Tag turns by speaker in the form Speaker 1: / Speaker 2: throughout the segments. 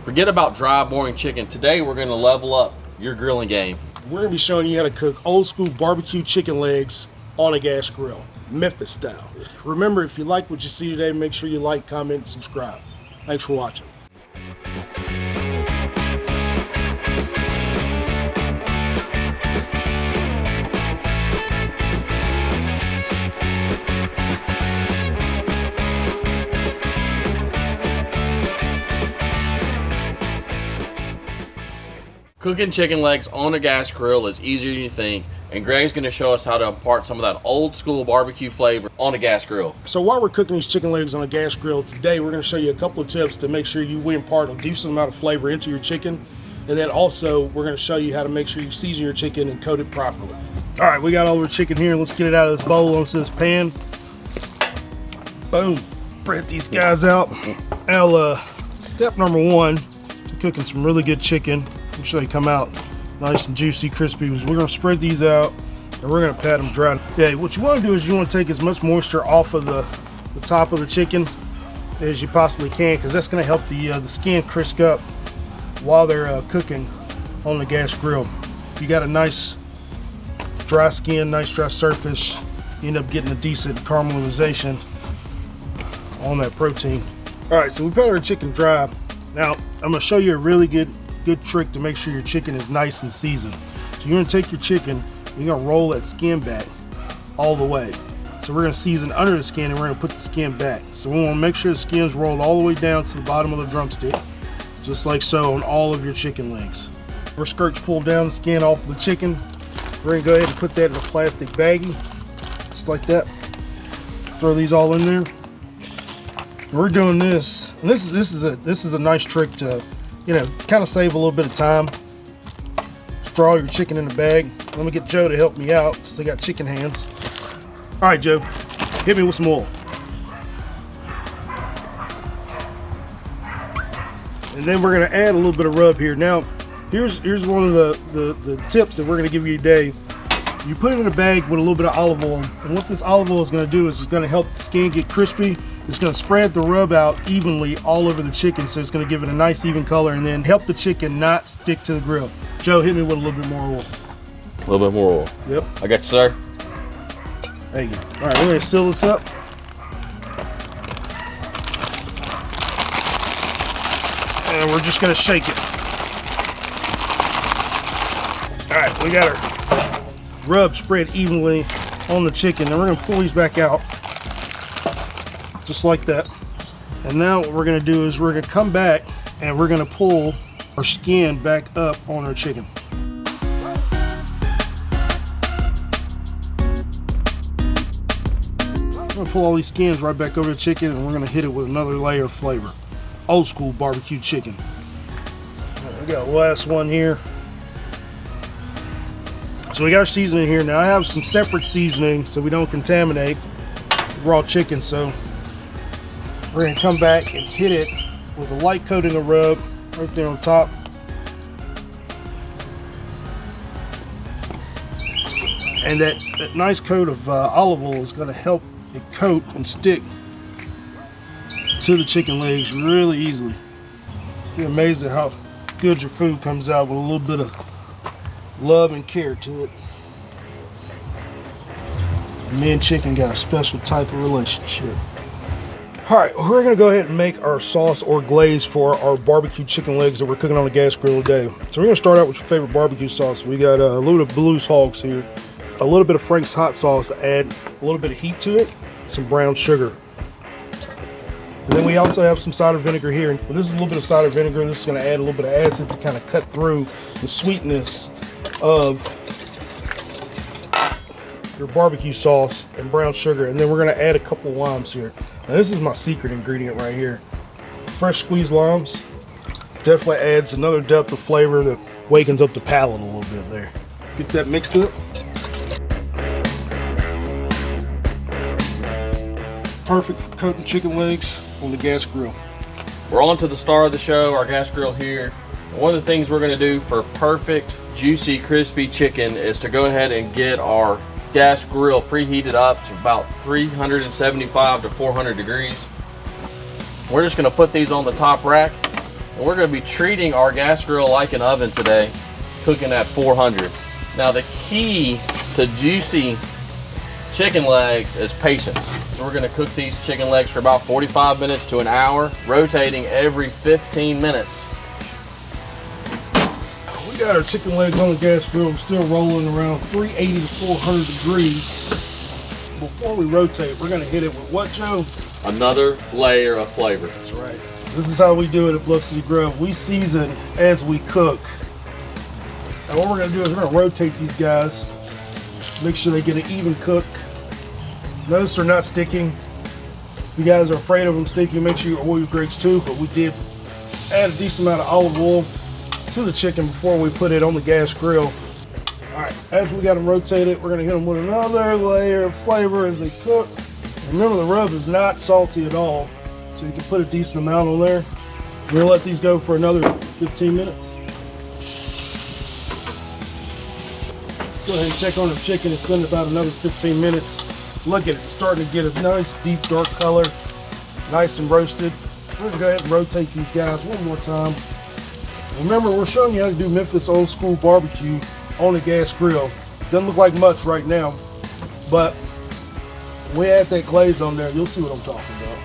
Speaker 1: Forget about dry, boring chicken. Today we're going to level up your grilling game.
Speaker 2: We're going to be showing you how to cook old school barbecue chicken legs on a gas grill, Memphis style. Remember, if you like what you see today, make sure you like, comment, and subscribe. Thanks for watching.
Speaker 1: Cooking chicken legs on a gas grill is easier than you think, and Greg's going to show us how to impart some of that old school barbecue flavor on a gas grill.
Speaker 2: So while we're cooking these chicken legs on a gas grill today, we're going to show you a couple of tips to make sure you impart a decent amount of flavor into your chicken. And then also we're going to show you how to make sure you season your chicken and coat it properly. All right, we got all our chicken here. Let's get it out of this bowl onto this pan. Boom. Spread these guys out. Now, step number one, cooking some really good chicken. Make sure they come out nice and juicy, crispy. We're going to spread these out and we're going to pat them dry. Yeah, what you want to do is you want to take as much moisture off of the top of the chicken as you possibly can, because that's going to help the skin crisp up while they're cooking on the gas grill. If you got a nice dry skin, nice dry surface, you end up getting a decent caramelization on that protein. All right, so we pat our chicken dry. Now I'm going to show you a really good trick to make sure your chicken is nice and seasoned. So you're going to take your chicken, you're going to roll that skin back all the way. So we're going to season under the skin and we're going to put the skin back. So we want to make sure the skin's rolled all the way down to the bottom of the drumstick, just like so on all of your chicken legs. Our skirts pull down the skin off the chicken. We're going to go ahead and put that in a plastic baggie, just like that. Throw these all in there. We're doing this, and this is a nice trick to, you know, kind of save a little bit of time. Throw all your chicken in the bag. Let me get Joe to help me out, because they got chicken hands. All right, Joe, hit me with some oil. And then we're gonna add a little bit of rub here. Now, here's one of the tips that we're gonna give you today. You put it in a bag with a little bit of olive oil, and what this olive oil is gonna do is it's gonna help the skin get crispy. It's going to spread the rub out evenly all over the chicken, so it's going to give it a nice even color and then help the chicken not stick to the grill. Joe, hit me with a little bit more oil.
Speaker 1: A little bit more oil.
Speaker 2: Yep.
Speaker 1: I got you, sir.
Speaker 2: There you go. All right, we're going to seal this up. And we're just going to shake it. All right, we got our rub spread evenly on the chicken, and we're going to pull these back out. Just like that. And now what we're going to do is we're going to come back and we're going to pull our skin back up on our chicken. We're going to pull all these skins right back over the chicken, and we're going to hit it with another layer of flavor. Old school barbecue chicken. Right, we got the last one here. So we got our seasoning here. Now I have some separate seasoning so we don't contaminate raw chicken. So we're going to come back and hit it with a light coating of rub right there on top. And that nice coat of olive oil is going to help it coat and stick to the chicken legs really easily. You're amazed at how good your food comes out with a little bit of love and care to it. Me and chicken got a special type of relationship. All right, we're gonna go ahead and make our sauce or glaze for our barbecue chicken legs that we're cooking on the gas grill today. So we're gonna start out with your favorite barbecue sauce. We got a little bit of Blues Hogs here, a little bit of Frank's hot sauce to add a little bit of heat to it, some brown sugar. And then we also have some cider vinegar here. And this is a little bit of cider vinegar. This is gonna add a little bit of acid to kind of cut through the sweetness of your barbecue sauce and brown sugar. And then we're gonna add a couple limes here. Now this is my secret ingredient right here. Fresh squeezed limes. Definitely adds another depth of flavor that wakens up the palate a little bit there. Get that mixed up. Perfect for coating chicken legs on the gas grill.
Speaker 1: We're on to the star of the show, our gas grill here. One of the things we're gonna do for perfect, juicy, crispy chicken is to go ahead and get our gas grill preheated up to about 375 to 400 degrees. We're just gonna put these on the top rack And we're going to be treating our gas grill like an oven today, cooking at 400. Now the key to juicy chicken legs is patience. So we're going to cook these chicken legs for about 45 minutes to an hour, rotating every 15 minutes.
Speaker 2: We got our chicken legs on the gas grill. We're still rolling around 380 to 400 degrees. Before we rotate, we're going to hit it with what, Joe?
Speaker 1: Another layer of flavor.
Speaker 2: That's right. This is how we do it at Bluff City Grub. We season as we cook. And what we're going to do is we're going to rotate these guys. Make sure they get an even cook. Notice they're not sticking. If you guys are afraid of them sticking, make sure your oil grates too. But we did add a decent amount of olive oil to the chicken before we put it on the gas grill. All right, as we got them rotated, we're going to hit them with another layer of flavor as they cook. Remember, the rub is not salty at all, so you can put a decent amount on there. We're going to let these go for another 15 minutes. Go ahead and check on the chicken. It's been about another 15 minutes. Look at it, it's starting to get a nice deep dark color, nice and roasted. We're going to go ahead and rotate these guys one more time. Remember, we're showing you how to do Memphis old school barbecue on a gas grill. Doesn't look like much right now, but when we add that glaze on there, you'll see what I'm talking about.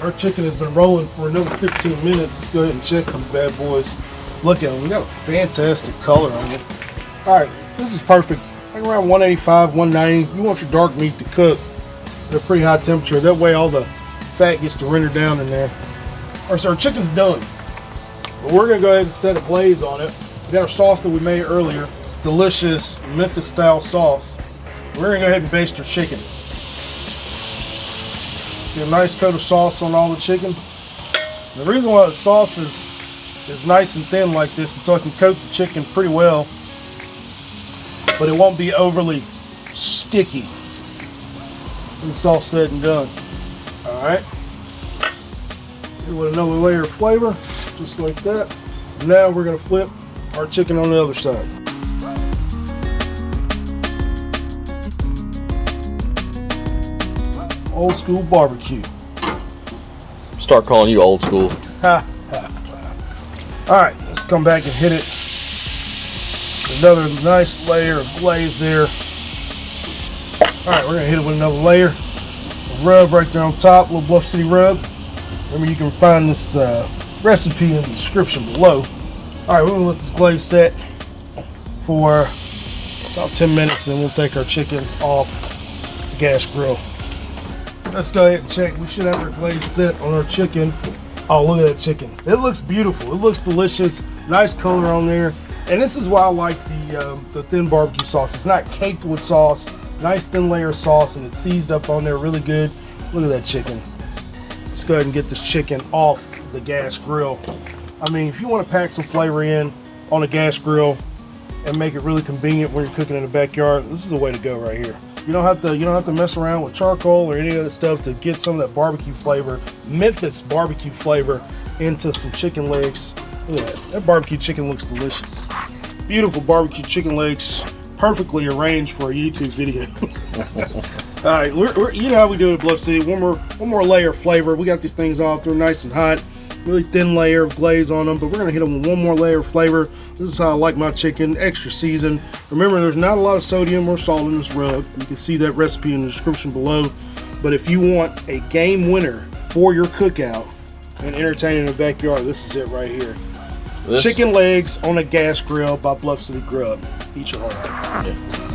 Speaker 2: Our chicken has been rolling for another 15 minutes. Let's go ahead and check these bad boys. Look at them, we got a fantastic color on it. All right, this is perfect. Like around 185, 190. You want your dark meat to cook at a pretty high temperature. That way all the fat gets to render down in there. All right, so our chicken's done. But we're gonna go ahead and set a glaze on it. We got our sauce that we made earlier. Delicious Memphis style sauce. We're gonna go ahead and baste our chicken. Get a nice coat of sauce on all the chicken. And the reason why the sauce is nice and thin like this is so I can coat the chicken pretty well, but it won't be overly sticky when it's all said and done. All right. With another layer of flavor, just like that. Now we're gonna flip our chicken on the other side. Old school barbecue.
Speaker 1: Start calling you old school.
Speaker 2: Ha, ha, ha. All right, let's come back and hit it. Another nice layer of glaze there. All right, we're gonna hit it with another layer. A rub right there on top, little Bluff City Rub. Remember, you can find this recipe in the description below. All right, we're gonna let this glaze set for about 10 minutes, and then we'll take our chicken off the gas grill. Let's go ahead and check. We should have our glaze set on our chicken. Oh, look at that chicken. It looks beautiful. It looks delicious. Nice color on there. And this is why I like the thin barbecue sauce. It's not caked with sauce. Nice thin layer of sauce, and it's seasoned up on there really good. Look at that chicken. Let's go ahead and get this chicken off the gas grill. I mean, if you want to pack some flavor in on a gas grill and make it really convenient when you're cooking in the backyard, this is the way to go right here. You don't have to mess around with charcoal or any of that stuff to get some of that barbecue flavor, Memphis barbecue flavor, into some chicken legs. Look at that. That barbecue chicken looks delicious. Beautiful barbecue chicken legs, perfectly arranged for a YouTube video. All right, you know how we do it at Bluff City. One more layer of flavor. We got these things off. They're nice and hot. Really thin layer of glaze on them, but we're gonna hit them with one more layer of flavor. This is how I like my chicken, extra seasoned. Remember, there's not a lot of sodium or salt in this rub. You can see that recipe in the description below. But if you want a game winner for your cookout and entertaining in the backyard, this is it right here. Chicken legs on a gas grill by Bluff City Grub. Eat your heart out. Yeah.